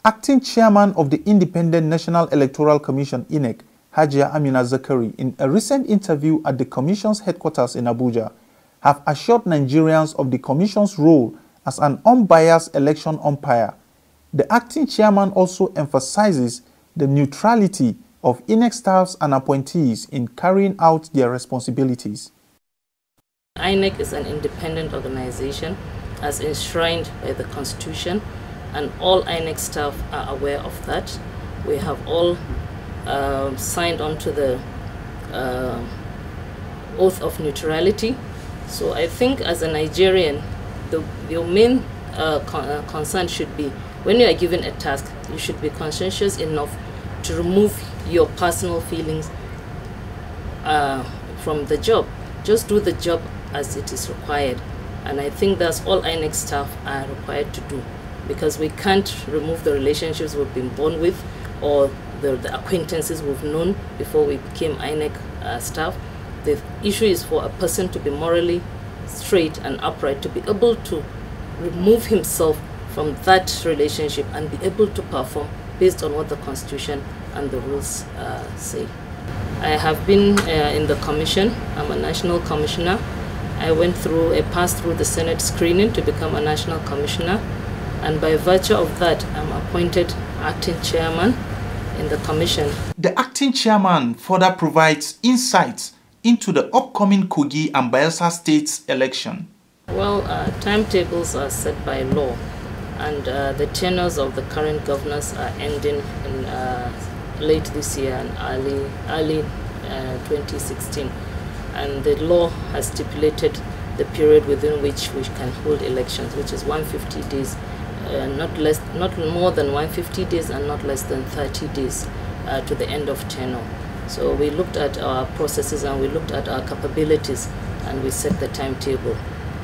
Acting Chairman of the Independent National Electoral Commission INEC, Hajia Amina Zakari, in a recent interview at the Commission's headquarters in Abuja, have assured Nigerians of the Commission's role as an unbiased election umpire. The acting chairman also emphasizes the neutrality of INEC staffs and appointees in carrying out their responsibilities. INEC is an independent organization as enshrined by the Constitution, and all INEC staff are aware of that. We have all signed on to the oath of neutrality. So I think as a Nigerian, your main concern should be, when you are given a task, you should be conscientious enough to remove your personal feelings from the job. Just do the job as it is required. And I think that's all INEC staff are required to do, because we can't remove the relationships we've been born with or the acquaintances we've known before we became INEC staff. The issue is for a person to be morally straight and upright, to be able to remove himself from that relationship and be able to perform based on what the Constitution and the rules say. I have been in the commission. I'm a national commissioner. I passed through the Senate screening to become a national commissioner, and by virtue of that, I'm appointed acting chairman in the commission. The acting chairman further provides insights into the upcoming Kogi and Bayelsa states election. Well, timetables are set by law, and the tenures of the current governors are ending in late this year and early 2016. And the law has stipulated the period within which we can hold elections, which is 150 days, not more than 150 days and not less than 30 days to the end of tenure. So we looked at our processes and we looked at our capabilities, and we set the timetable.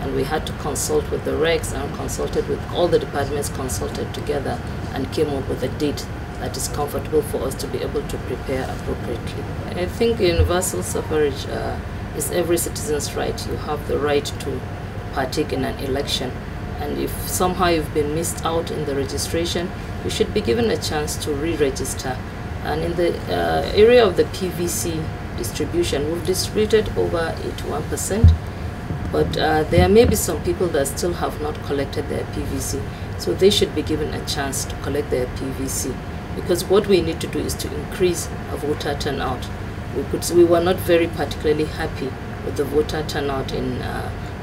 And we had to consult with the regs and consulted with all the departments, consulted together and came up with a date that is comfortable for us to be able to prepare appropriately. I think universal suffrage is every citizen's right. You have the right to partake in an election, and if somehow you've been missed out in the registration, you should be given a chance to re-register. And in the area of the PVC distribution, we've distributed over 81%, but there may be some people that still have not collected their PVC, so they should be given a chance to collect their PVC, because what we need to do is to increase a voter turnout. We were not very particularly happy with the voter turnout in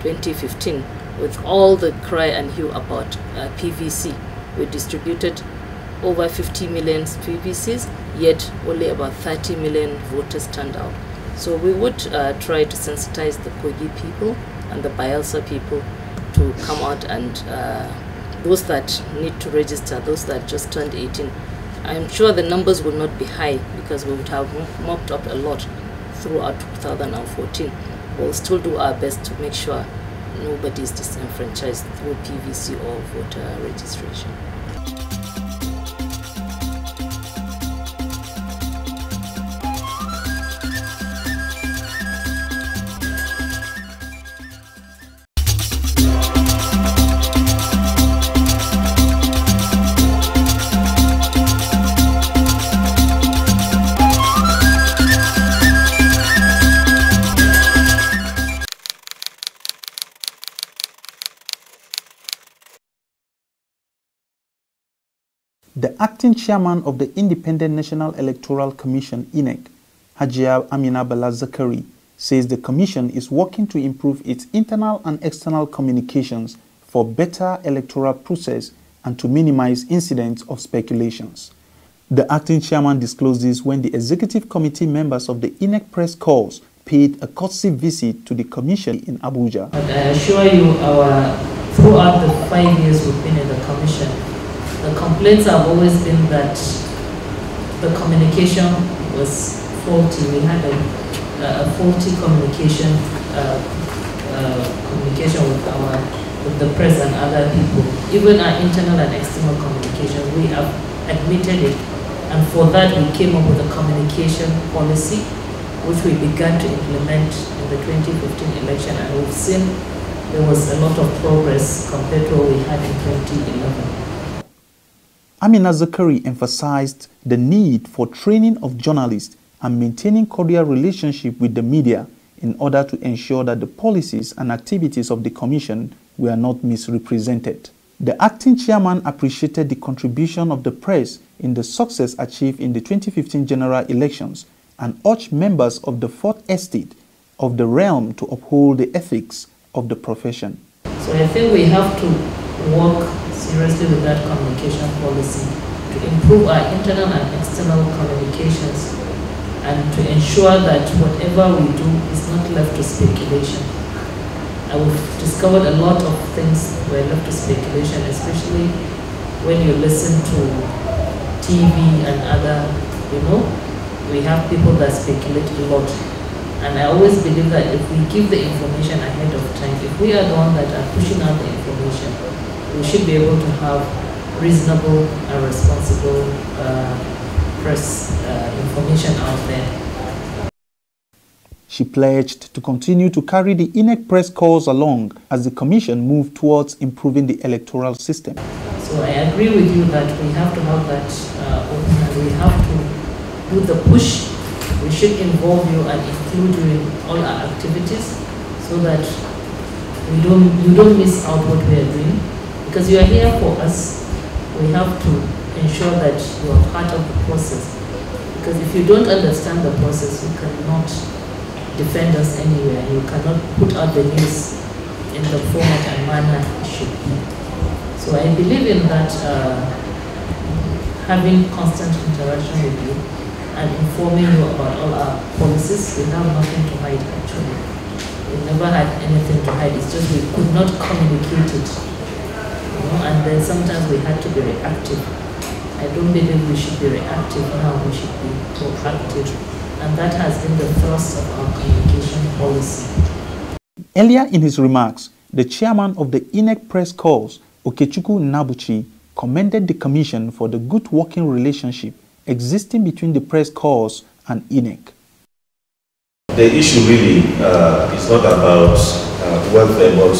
2015, with all the cry and hue about PVC. We distributed over 50 million PVCs, yet only about 30 million voters turned out. So we would try to sensitize the Kogi people and the Bayelsa people to come out, and those that need to register, those that just turned 18, I'm sure the numbers will not be high because we would have mopped up a lot throughout 2014. We'll still do our best to make sure nobody is disenfranchised through PVC or voter registration. The acting chairman of the Independent National Electoral Commission, INEC, Hajia Amina Zakari, says the commission is working to improve its internal and external communications for better electoral process and to minimize incidents of speculations. The acting chairman disclosed this when the executive committee members of the INEC press corps paid a courtesy visit to the commission in Abuja. But I assure you, throughout the 5 years we've been in the commission, the complaints have always been that the communication was faulty. We had a faulty communication with the press and other people. Even our internal and external communication, we have admitted it, and for that we came up with a communication policy, which we began to implement in the 2015 election, and we've seen there was a lot of progress compared to what we had in 2011. Amina Zakari emphasized the need for training of journalists and maintaining cordial relationship with the media in order to ensure that the policies and activities of the Commission were not misrepresented. The acting chairman appreciated the contribution of the press in the success achieved in the 2015 general elections and urged members of the Fourth Estate of the realm to uphold the ethics of the profession. So I think we have to work seriously with that communication policy to improve our internal and external communications and to ensure that whatever we do is not left to speculation. We've discovered a lot of things were left to speculation, especially when you listen to TV and other, we have people that speculate a lot. And I always believe that if we give the information ahead of time, if we are the ones that are pushing out the information, we should be able to have reasonable and responsible press information out there. She pledged to continue to carry the INEC press calls along as the Commission moved towards improving the electoral system. So I agree with you that we have to have that open and we have to do the push. We should involve you and include you in all our activities so that you don't miss out what we are doing. Because you are here for us, we have to ensure that you are part of the process. Because if you don't understand the process, you cannot defend us anywhere. You cannot put out the news in the format and manner it should be. So I believe in that having constant interaction with you and informing you about all our policies. We have nothing to hide actually. We never had anything to hide. It's just we could not communicate it. And then sometimes we had to be reactive. I don't believe we should be reactive now, we should be proactive. And that has been the thrust of our communication policy. Earlier in his remarks, the chairman of the INEC press corps, Okechukwu Nabuchi, commended the Commission for the good working relationship existing between the press corps and INEC. The issue really is not about welfare, but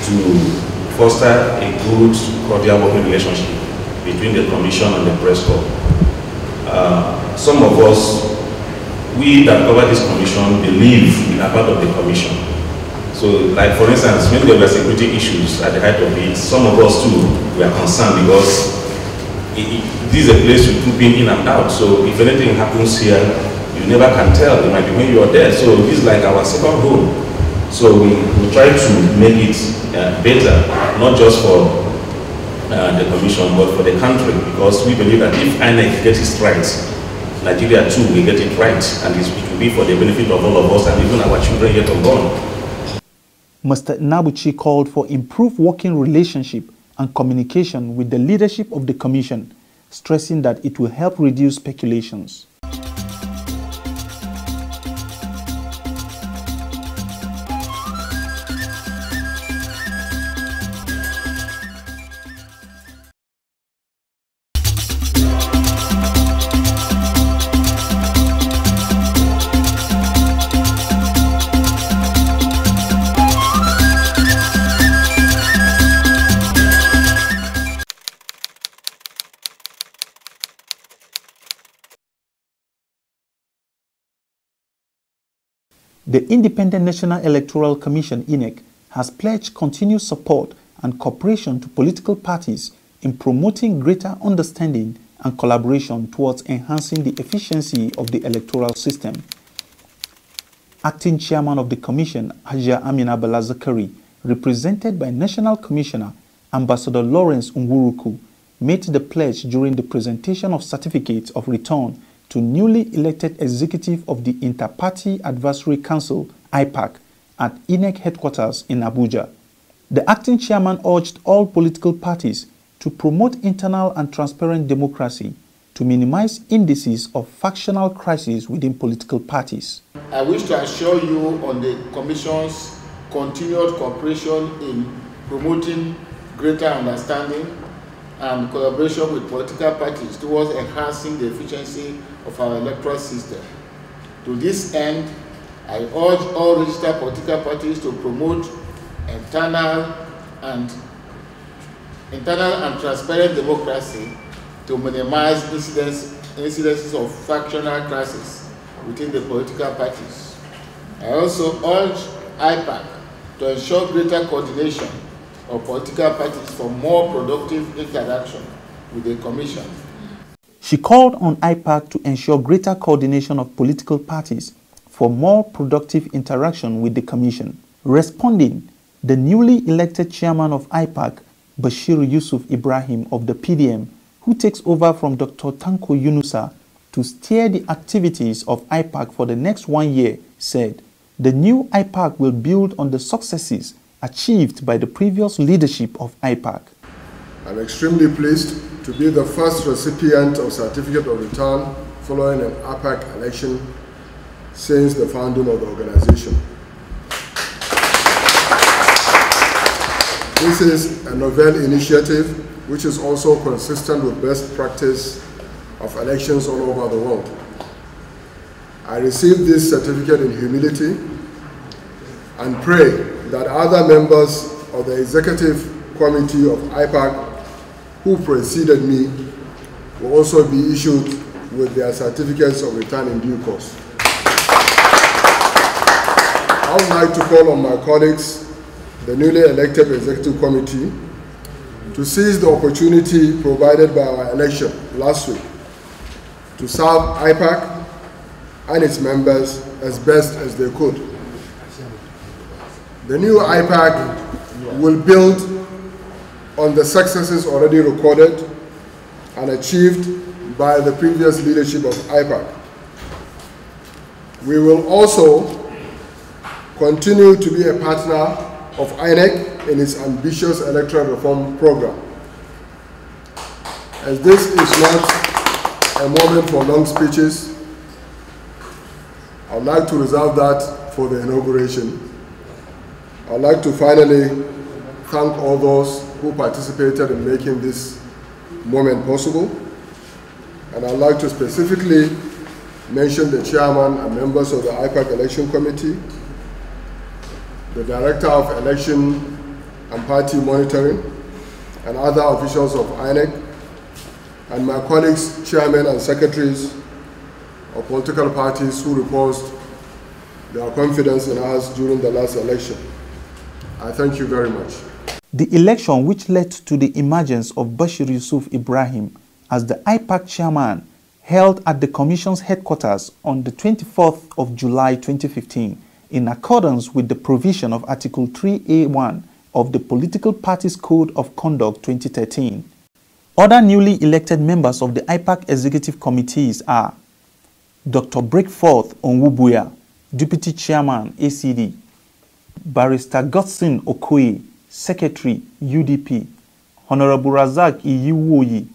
to foster a good, cordial working relationship between the Commission and the press corps. Some of us, we that cover this Commission, believe we are part of the Commission. So, like for instance, when there were security issues at the height of it, some of us too were concerned because this is a place you put in and out. So if anything happens here, you never can tell. It might be when you are there. So this is like our second home. So we try to make it better, not just for the Commission, but for the country, because we believe that if INEC gets it right, Nigeria too will get it right, and it will be for the benefit of all of us and even our children yet unborn. Mr. Nabuchi called for improved working relationship and communication with the leadership of the Commission, stressing that it will help reduce speculations. The Independent National Electoral Commission (INEC) has pledged continued support and cooperation to political parties in promoting greater understanding and collaboration towards enhancing the efficiency of the electoral system. Acting Chairman of the Commission, Hajia Amina Bala Zakari, represented by National Commissioner Ambassador Lawrence Unguruku, made the pledge during the presentation of certificates of return to newly elected executive of the Inter-Party Advisory Council, IPAC, at INEC headquarters in Abuja. The acting chairman urged all political parties to promote internal and transparent democracy to minimize indices of factional crises within political parties. I wish to assure you on the Commission's continued cooperation in promoting greater understanding and collaboration with political parties towards enhancing the efficiency of our electoral system. To this end, I urge all registered political parties to promote internal and transparent democracy to minimize incidences of factional clashes within the political parties. I also urge IPAC to ensure greater coordination of political parties for more productive interaction with the Commission. She called on IPAC to ensure greater coordination of political parties for more productive interaction with the Commission. Responding, the newly elected chairman of IPAC, Bashir Yusuf Ibrahim of the PDM, who takes over from Dr. Tanko Yunusa to steer the activities of IPAC for the next 1 year, said, the new IPAC will build on the successes achieved by the previous leadership of IPAC. I'm extremely pleased to be the first recipient of Certificate of Return following an IPAC election since the founding of the organization. This is a novel initiative which is also consistent with best practice of elections all over the world. I received this certificate in humility and pray that other members of the executive committee of IPAC who preceded me will also be issued with their certificates of return in due course. I would like to call on my colleagues, the newly elected executive committee, to seize the opportunity provided by our election last week to serve IPAC and its members as best as they could. The new IPAC will build on the successes already recorded and achieved by the previous leadership of IPAC. We will also continue to be a partner of INEC in its ambitious electoral reform program. As this is not a moment for long speeches, I'd like to reserve that for the inauguration. I'd like to finally thank all those who participated in making this moment possible. And I'd like to specifically mention the chairman and members of the IPAC Election Committee, the Director of Election and Party Monitoring, and other officials of INEC, and my colleagues, chairmen and secretaries of political parties who reposed their confidence in us during the last election. I thank you very much. The election, which led to the emergence of Bashir Yusuf Ibrahim as the IPAC chairman, held at the Commission's headquarters on the 24th of July 2015, in accordance with the provision of Article 3A1 of the Political Parties Code of Conduct 2013. Other newly elected members of the IPAC Executive Committees are Dr. Breakforth Onwubuya, Deputy Chairman, ACD, Barrister Godson Okoye, Secretary, UDP, Honorable Razak Iyiwoyi,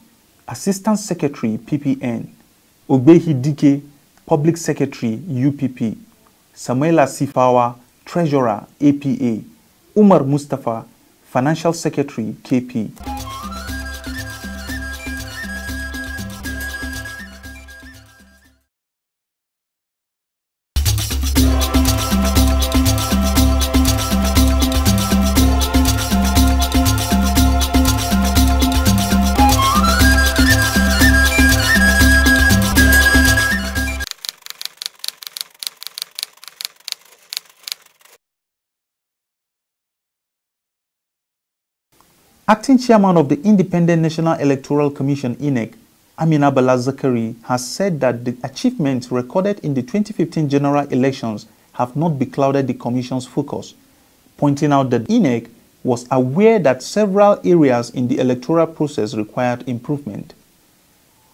Assistant Secretary, PPN, Ogbehi Dike, Public Secretary, UPP, Samuela Sifawa, Treasurer, APA, Umar Mustafa, Financial Secretary, KP. Acting Chairman of the Independent National Electoral Commission, INEC, Amina Bala Zakari, has said that the achievements recorded in the 2015 general elections have not beclouded the Commission's focus, pointing out that INEC was aware that several areas in the electoral process required improvement.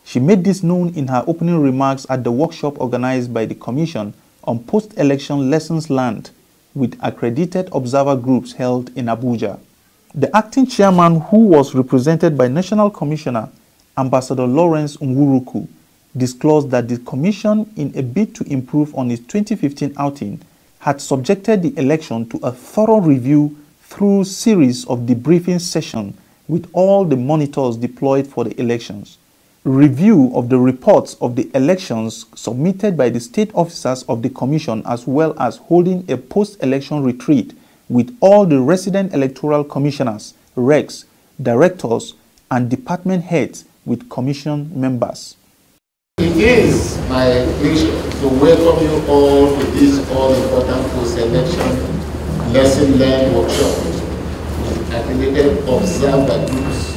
She made this known in her opening remarks at the workshop organized by the Commission on post-election lessons learned with accredited observer groups held in Abuja. The acting chairman, who was represented by National Commissioner Ambassador Lawrence Nwuruku, disclosed that the Commission, in a bid to improve on its 2015 outing, had subjected the election to a thorough review through series of debriefing sessions with all the monitors deployed for the elections. Review of the reports of the elections submitted by the state officers of the Commission, as well as holding a post-election retreat with all the resident electoral commissioners, regs, directors, and department heads with Commission members. It is my pleasure to welcome you all to this all-important post-election lesson learned workshop with affiliated observer groups.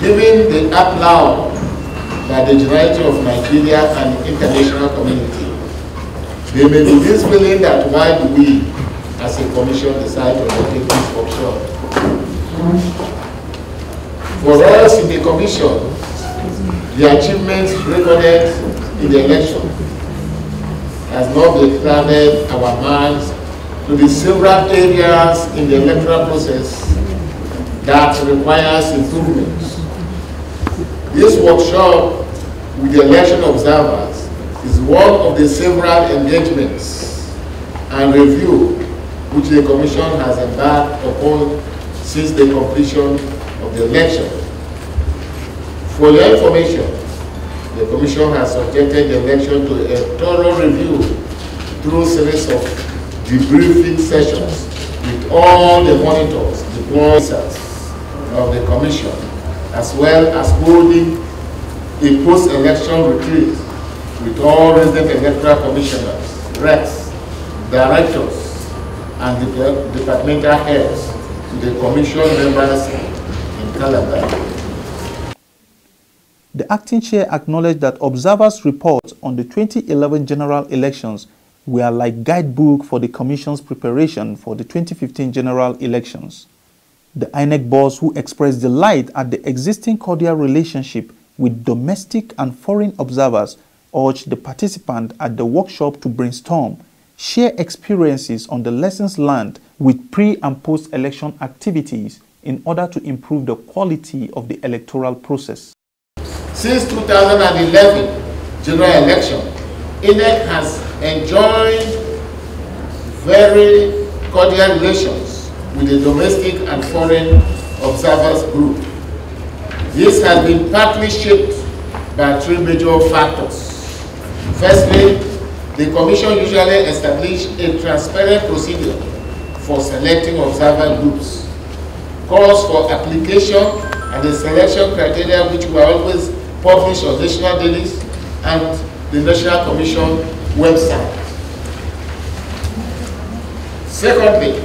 Given the applause by the generality of Nigeria and the international community, they may be disbelieving that why do we, as a commission, decide to undertake this workshop. For us in the commission, the achievements recorded in the election has not declared our minds to the several areas in the electoral process that requires improvements. This workshop with the election observers is one of the several engagements and review which the Commission has embarked upon since the completion of the election. For your information, the Commission has subjected the election to a thorough review through a series of debriefing sessions with all the monitors, the officers of the Commission, as well as holding a post-election retreat with all resident electoral commissioners, reps, directors, and departmental heads to the Commission members in Calabar. The acting chair acknowledged that observers' reports on the 2011 general elections were like guidebook for the Commission's preparation for the 2015 general elections. The INEC boss, who expressed delight at the existing cordial relationship with domestic and foreign observers, urged the participants at the workshop to brainstorm, share experiences on the lessons learned with pre- and post-election activities in order to improve the quality of the electoral process. Since 2011 general election, INEC has enjoyed very cordial relations with the domestic and foreign observers group. This has been partly shaped by three major factors. Firstly, the Commission usually establishes a transparent procedure for selecting observer groups, calls for application and the selection criteria which were always published on national dailies and the National Commission website. Secondly,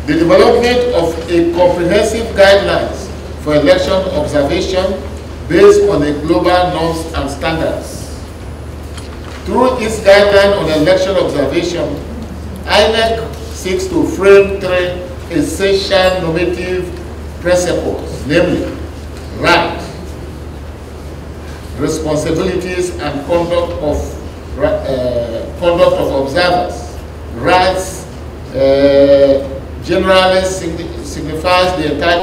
the development of a comprehensive guidelines for election observation based on the global norms and standards. Through its guideline on election observation, INEC seeks to frame three essential normative principles, namely rights, responsibilities, and conduct of observers. Rights generally signifies the entire